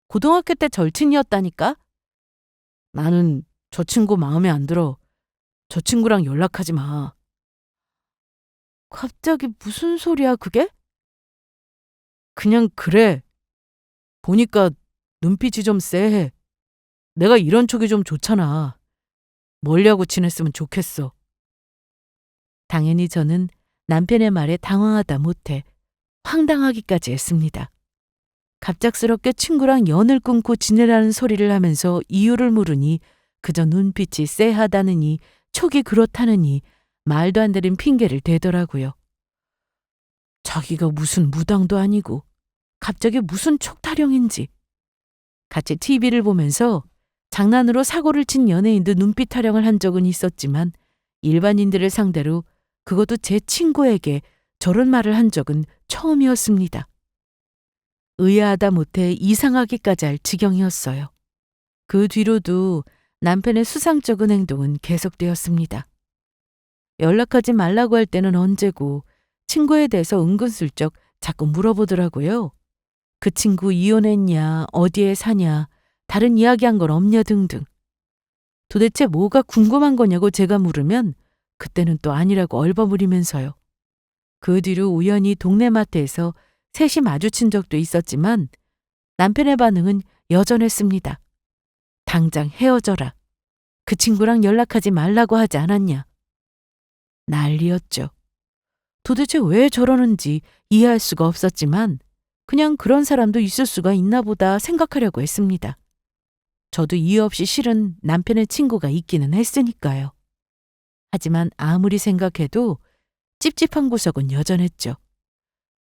고등학교 때 절친이었다니까? 나는 저 친구 마음에 안 들어. 저 친구랑 연락하지 마. 갑자기 무슨 소리야 그게? 그냥 그래. 보니까 눈빛이 좀 쎄해. 내가 이런 촉이 좀 좋잖아. 멀리하고 지냈으면 좋겠어. 당연히 저는 남편의 말에 당황하다 못해 황당하기까지 했습니다. 갑작스럽게 친구랑 연을 끊고 지내라는 소리를 하면서 이유를 물으니 그저 눈빛이 쎄하다느니 촉이 그렇다느니 말도 안 되는 핑계를 대더라고요. 자기가 무슨 무당도 아니고 갑자기 무슨 촉타령인지. 같이 TV를 보면서 장난으로 사고를 친 연예인도 눈빛 타령을 한 적은 있었지만 일반인들을 상대로 그것도 제 친구에게 저런 말을 한 적은 처음이었습니다. 의아하다 못해 이상하기까지 할 지경이었어요. 그 뒤로도 남편의 수상쩍은 행동은 계속되었습니다. 연락하지 말라고 할 때는 언제고 친구에 대해서 은근슬쩍 자꾸 물어보더라고요. 그 친구 이혼했냐, 어디에 사냐, 다른 이야기한 건 없냐 등등. 도대체 뭐가 궁금한 거냐고 제가 물으면 그때는 또 아니라고 얼버무리면서요. 그 뒤로 우연히 동네 마트에서 셋이 마주친 적도 있었지만 남편의 반응은 여전했습니다. 당장 헤어져라. 그 친구랑 연락하지 말라고 하지 않았냐. 난리였죠. 도대체 왜 저러는지 이해할 수가 없었지만 그냥 그런 사람도 있을 수가 있나 보다 생각하려고 했습니다. 저도 이유 없이 싫은 남편의 친구가 있기는 했으니까요. 하지만 아무리 생각해도 찝찝한 구석은 여전했죠.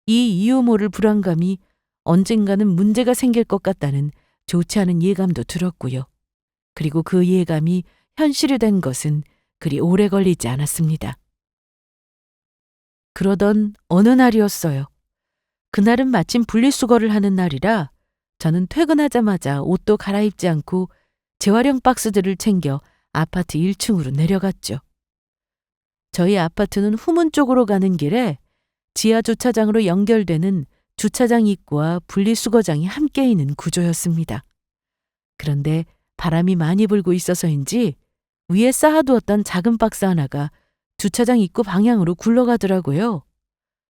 이 이유 모를 불안감이 언젠가는 문제가 생길 것 같다는 좋지 않은 예감도 들었고요. 그리고 그 예감이 현실이 된 것은 그리 오래 걸리지 않았습니다. 그러던 어느 날이었어요. 그날은 마침 분리수거를 하는 날이라 저는 퇴근하자마자 옷도 갈아입지 않고 재활용 박스들을 챙겨 아파트 1층으로 내려갔죠. 저희 아파트는 후문 쪽으로 가는 길에 지하 주차장으로 연결되는 주차장 입구와 분리수거장이 함께 있는 구조였습니다. 그런데 바람이 많이 불고 있어서인지 위에 쌓아두었던 작은 박스 하나가 주차장 입구 방향으로 굴러가더라고요.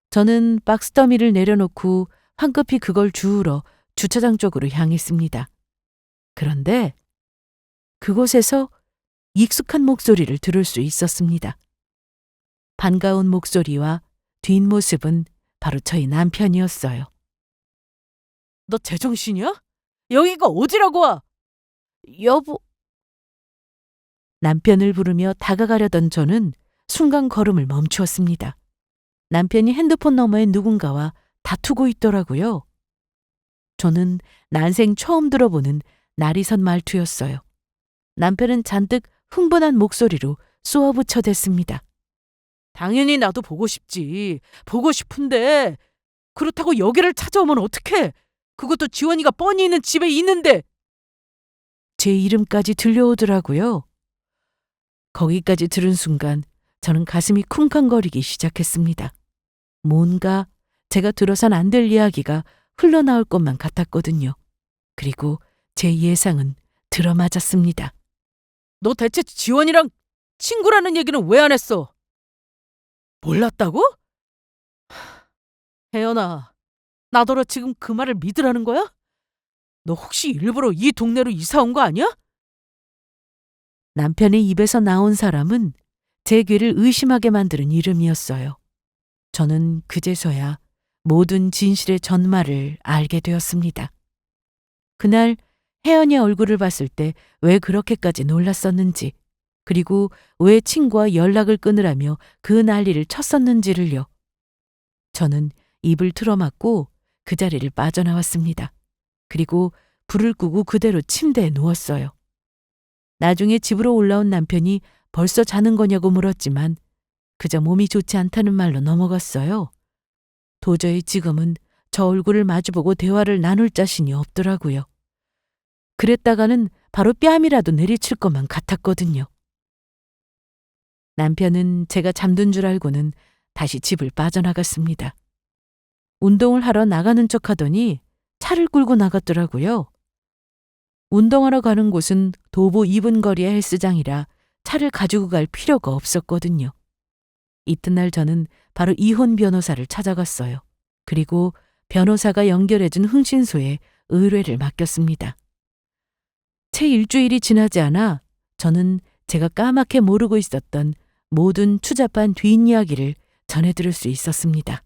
저는 박스 더미를 내려놓고 황급히 그걸 주우러 주차장 쪽으로 향했습니다. 그런데 그곳에서 익숙한 목소리를 들을 수 있었습니다. 반가운 목소리와 뒷모습은 바로 저희 남편이었어요. 너 제정신이야? 여기가 어디라고 와? 여보. 남편을 부르며 다가가려던 저는 순간 걸음을 멈추었습니다. 남편이 핸드폰 너머에 누군가와 다투고 있더라고요. 저는 난생 처음 들어보는 나리선 말투였어요. 남편은 잔뜩 흥분한 목소리로 쏘아붙여댔습니다. 당연히 나도 보고 싶지. 보고 싶은데 그렇다고 여기를 찾아오면 어떡해? 그것도 지원이가 뻔히 있는 집에 있는데. 제 이름까지 들려오더라고요. 거기까지 들은 순간 저는 가슴이 쿵쾅거리기 시작했습니다. 뭔가 제가 들어선 안 될 이야기가 흘러나올 것만 같았거든요. 그리고 제 예상은 들어맞았습니다. 너 대체 지원이랑 친구라는 얘기는 왜 안 했어? 몰랐다고? 혜연아, 나더러 지금 그 말을 믿으라는 거야? 너 혹시 일부러 이 동네로 이사 온 거 아니야? 남편의 입에서 나온 사람은 제 귀를 의심하게 만드는 이름이었어요. 저는 그제서야 모든 진실의 전말을 알게 되었습니다. 그날 혜연이 얼굴을 봤을 때 왜 그렇게까지 놀랐었는지, 그리고 왜 친구와 연락을 끊으라며 그 난리를 쳤었는지를요. 저는 입을 틀어막고 그 자리를 빠져나왔습니다. 그리고 불을 끄고 그대로 침대에 누웠어요. 나중에 집으로 올라온 남편이 벌써 자는 거냐고 물었지만 그저 몸이 좋지 않다는 말로 넘어갔어요. 도저히 지금은 저 얼굴을 마주보고 대화를 나눌 자신이 없더라고요. 그랬다가는 바로 뺨이라도 내리칠 것만 같았거든요. 남편은 제가 잠든 줄 알고는 다시 집을 빠져나갔습니다. 운동을 하러 나가는 척 하더니 차를 끌고 나갔더라고요. 운동하러 가는 곳은 도보 2분 거리의 헬스장이라 차를 가지고 갈 필요가 없었거든요. 이튿날 저는 바로 이혼 변호사를 찾아갔어요. 그리고 변호사가 연결해준 흥신소에 의뢰를 맡겼습니다. 채 일주일이 지나지 않아 저는 제가 까맣게 모르고 있었던 모든 추잡한 뒷이야기를 전해들을 수 있었습니다.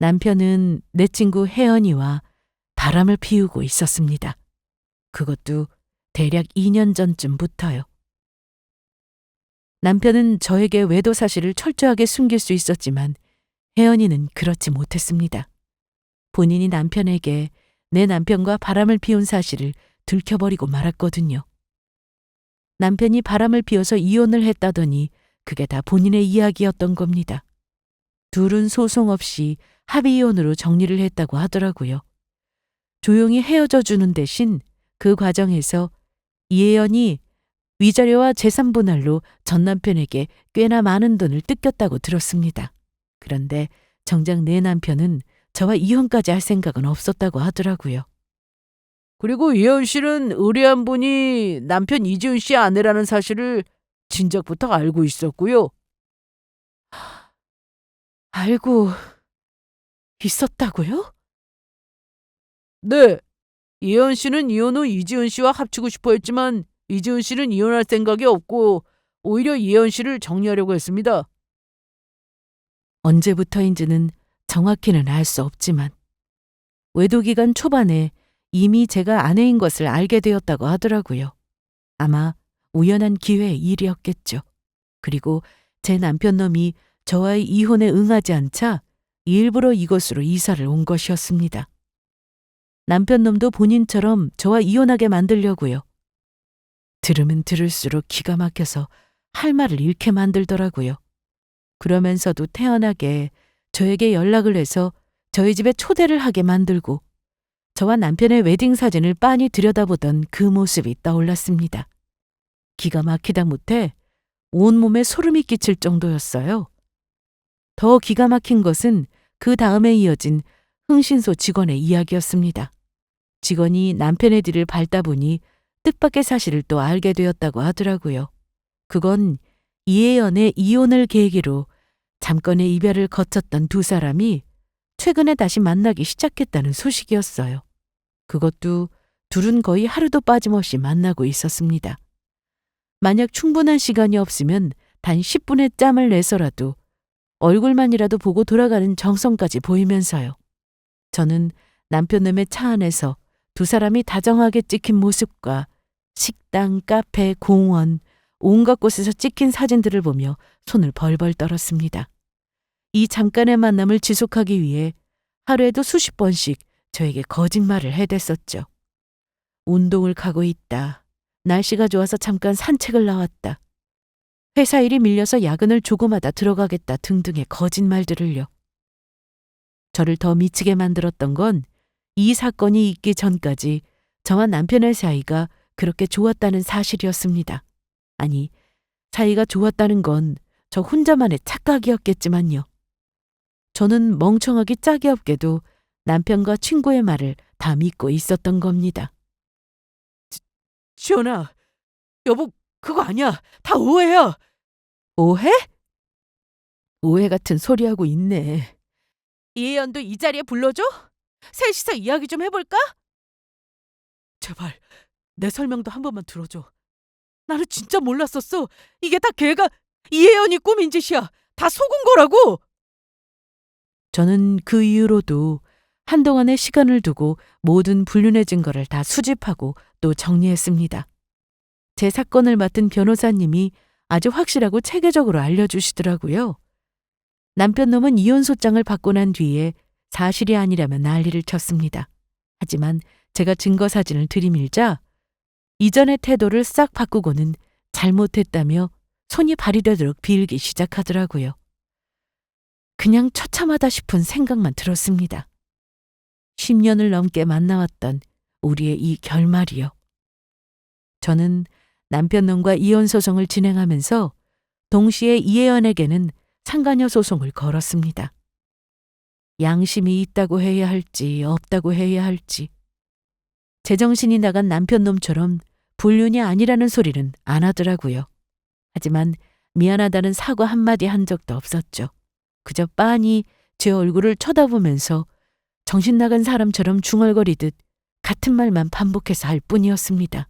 남편은 내 친구 혜연이와 바람을 피우고 있었습니다. 그것도 대략 2년 전쯤부터요. 남편은 저에게 외도 사실을 철저하게 숨길 수 있었지만 혜연이는 그렇지 못했습니다. 본인이 남편에게 내 남편과 바람을 피운 사실을 들켜버리고 말았거든요. 남편이 바람을 피워서 이혼을 했다더니 그게 다 본인의 이야기였던 겁니다. 둘은 소송 없이 합의 이혼으로 정리를 했다고 하더라고요. 조용히 헤어져 주는 대신 그 과정에서 이혜연이 위자료와 재산 분할로 전 남편에게 꽤나 많은 돈을 뜯겼다고 들었습니다. 그런데 정작 내 남편은 저와 이혼까지 할 생각은 없었다고 하더라고요. 그리고 이혜연 씨는 의뢰한 분이 남편 이지훈 씨 아내라는 사실을 진작부터 알고 있었고요. 알고 있었다고요? 네. 이혜연 씨는 이혼 후 이지훈 씨와 합치고 싶어 했지만 이지훈 씨는 이혼할 생각이 없고 오히려 이혜연 씨를 정리하려고 했습니다. 언제부터인지는 정확히는 알 수 없지만 외도 기간 초반에 이미 제가 아내인 것을 알게 되었다고 하더라고요. 아마 우연한 기회의 일이었겠죠. 그리고 제 남편 놈이 저와의 이혼에 응하지 않자 일부러 이곳으로 이사를 온 것이었습니다. 남편 놈도 본인처럼 저와 이혼하게 만들려고요. 들으면 들을수록 기가 막혀서 할 말을 잃게 만들더라고요. 그러면서도 태연하게 저에게 연락을 해서 저희 집에 초대를 하게 만들고 저와 남편의 웨딩 사진을 빤히 들여다보던 그 모습이 떠올랐습니다. 기가 막히다 못해 온몸에 소름이 끼칠 정도였어요. 더 기가 막힌 것은 그 다음에 이어진 흥신소 직원의 이야기였습니다. 직원이 남편의 뒤를 밟다 보니 뜻밖의 사실을 또 알게 되었다고 하더라고요. 그건 이혜연의 이혼을 계기로 잠깐의 이별을 거쳤던 두 사람이 최근에 다시 만나기 시작했다는 소식이었어요. 그것도 둘은 거의 하루도 빠짐없이 만나고 있었습니다. 만약 충분한 시간이 없으면 단 10분의 짬을 내서라도 얼굴만이라도 보고 돌아가는 정성까지 보이면서요. 저는 남편놈의 차 안에서 두 사람이 다정하게 찍힌 모습과 식당, 카페, 공원, 온갖 곳에서 찍힌 사진들을 보며 손을 벌벌 떨었습니다. 이 잠깐의 만남을 지속하기 위해 하루에도 수십 번씩 저에게 거짓말을 해댔었죠. 운동을 가고 있다. 날씨가 좋아서 잠깐 산책을 나왔다. 회사 일이 밀려서 야근을 조금 하다 들어가겠다 등등의 거짓말들을요. 저를 더 미치게 만들었던 건 이 사건이 있기 전까지 저와 남편의 사이가 그렇게 좋았다는 사실이었습니다. 아니, 사이가 좋았다는 건 저 혼자만의 착각이었겠지만요. 저는 멍청하기 짝이 없게도 남편과 친구의 말을 다 믿고 있었던 겁니다. 지연아, 여보 그거 아니야. 다 오해야. 오해? 오해 같은 소리하고 있네. 이혜연도 이 자리에 불러줘? 셋이서 이야기 좀 해볼까? 제발 내 설명도 한 번만 들어줘. 나는 진짜 몰랐었어. 이게 다 걔가 이혜연이 꾸민 짓이야. 다 속은 거라고. 저는 그 이후로도 한동안의 시간을 두고 모든 불륜의 증거를 다 수집하고 또 정리했습니다. 제 사건을 맡은 변호사님이 아주 확실하고 체계적으로 알려주시더라고요. 남편 놈은 이혼 소장을 받고 난 뒤에 사실이 아니라면 난리를 쳤습니다. 하지만 제가 증거 사진을 들이밀자 이전의 태도를 싹 바꾸고는 잘못했다며 손이 발휘되도록 빌기 시작하더라고요. 그냥 처참하다 싶은 생각만 들었습니다. 10년을 넘게 만나왔던 우리의 이 결말이요. 저는 남편 놈과 이혼 소송을 진행하면서 동시에 이혜연에게는 상간녀 소송을 걸었습니다. 양심이 있다고 해야 할지 없다고 해야 할지 제정신이 나간 남편 놈처럼 불륜이 아니라는 소리는 안 하더라고요. 하지만 미안하다는 사과 한마디 한 적도 없었죠. 그저 빤히 제 얼굴을 쳐다보면서 정신 나간 사람처럼 중얼거리듯 같은 말만 반복해서 할 뿐이었습니다.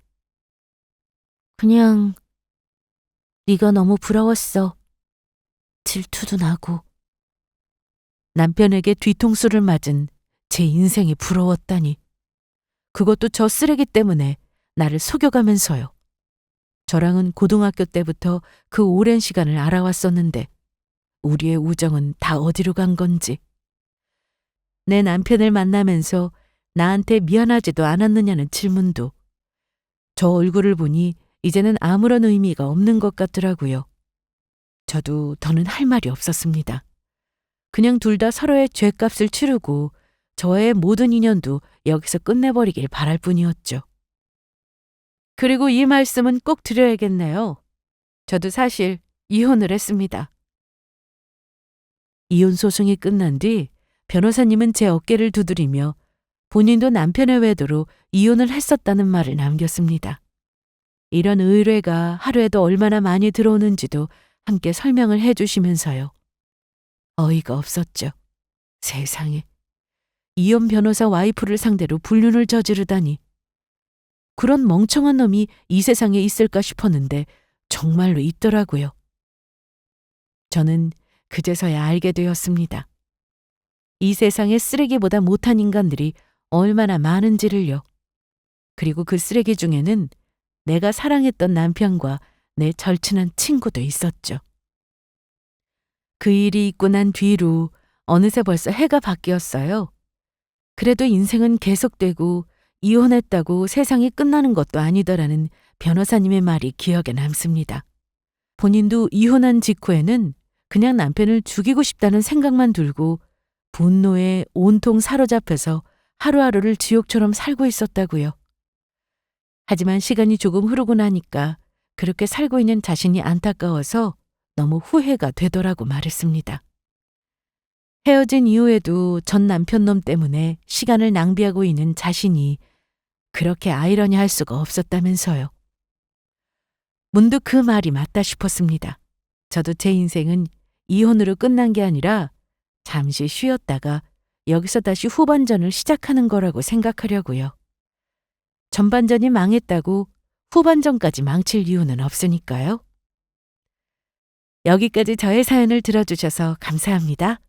그냥 네가 너무 부러웠어. 질투도 나고. 남편에게 뒤통수를 맞은 제 인생이 부러웠다니 그것도 저 쓰레기 때문에 나를 속여가면서요. 저랑은 고등학교 때부터 그 오랜 시간을 알아왔었는데 우리의 우정은 다 어디로 간 건지. 내 남편을 만나면서 나한테 미안하지도 않았느냐는 질문도 저 얼굴을 보니 이제는 아무런 의미가 없는 것 같더라고요. 저도 더는 할 말이 없었습니다. 그냥 둘 다 서로의 죗값을 치르고 저의 모든 인연도 여기서 끝내버리길 바랄 뿐이었죠. 그리고 이 말씀은 꼭 드려야겠네요. 저도 사실 이혼을 했습니다. 이혼 소송이 끝난 뒤 변호사님은 제 어깨를 두드리며 본인도 남편의 외도로 이혼을 했었다는 말을 남겼습니다. 이런 의뢰가 하루에도 얼마나 많이 들어오는지도 함께 설명을 해주시면서요. 어이가 없었죠. 세상에. 이혼 변호사 와이프를 상대로 불륜을 저지르다니. 그런 멍청한 놈이 이 세상에 있을까 싶었는데 정말로 있더라고요. 저는 그제서야 알게 되었습니다. 이 세상에 쓰레기보다 못한 인간들이 얼마나 많은지를요. 그리고 그 쓰레기 중에는 내가 사랑했던 남편과 내 절친한 친구도 있었죠. 그 일이 있고 난 뒤로 어느새 벌써 해가 바뀌었어요. 그래도 인생은 계속되고 이혼했다고 세상이 끝나는 것도 아니더라는 변호사님의 말이 기억에 남습니다. 본인도 이혼한 직후에는 그냥 남편을 죽이고 싶다는 생각만 들고 분노에 온통 사로잡혀서 하루하루를 지옥처럼 살고 있었다고요. 하지만 시간이 조금 흐르고 나니까 그렇게 살고 있는 자신이 안타까워서 너무 후회가 되더라고 말했습니다. 헤어진 이후에도 전 남편 놈 때문에 시간을 낭비하고 있는 자신이 그렇게 아이러니할 수가 없었다면서요. 문득 그 말이 맞다 싶었습니다. 저도 제 인생은 이혼으로 끝난 게 아니라 잠시 쉬었다가 여기서 다시 후반전을 시작하는 거라고 생각하려고요. 전반전이 망했다고 후반전까지 망칠 이유는 없으니까요. 여기까지 저의 사연을 들어주셔서 감사합니다.